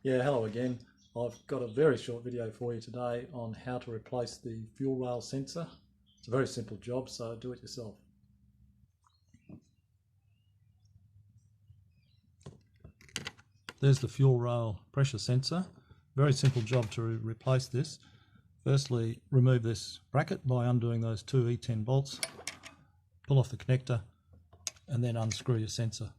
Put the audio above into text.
Yeah, hello again. I've got a very short video for you today on how to replace the fuel rail sensor. It's a very simple job, so do it yourself. There's the fuel rail pressure sensor. Very simple job to replace this. Firstly, remove this bracket by undoing those two E10 bolts, pull off the connector, and then unscrew your sensor.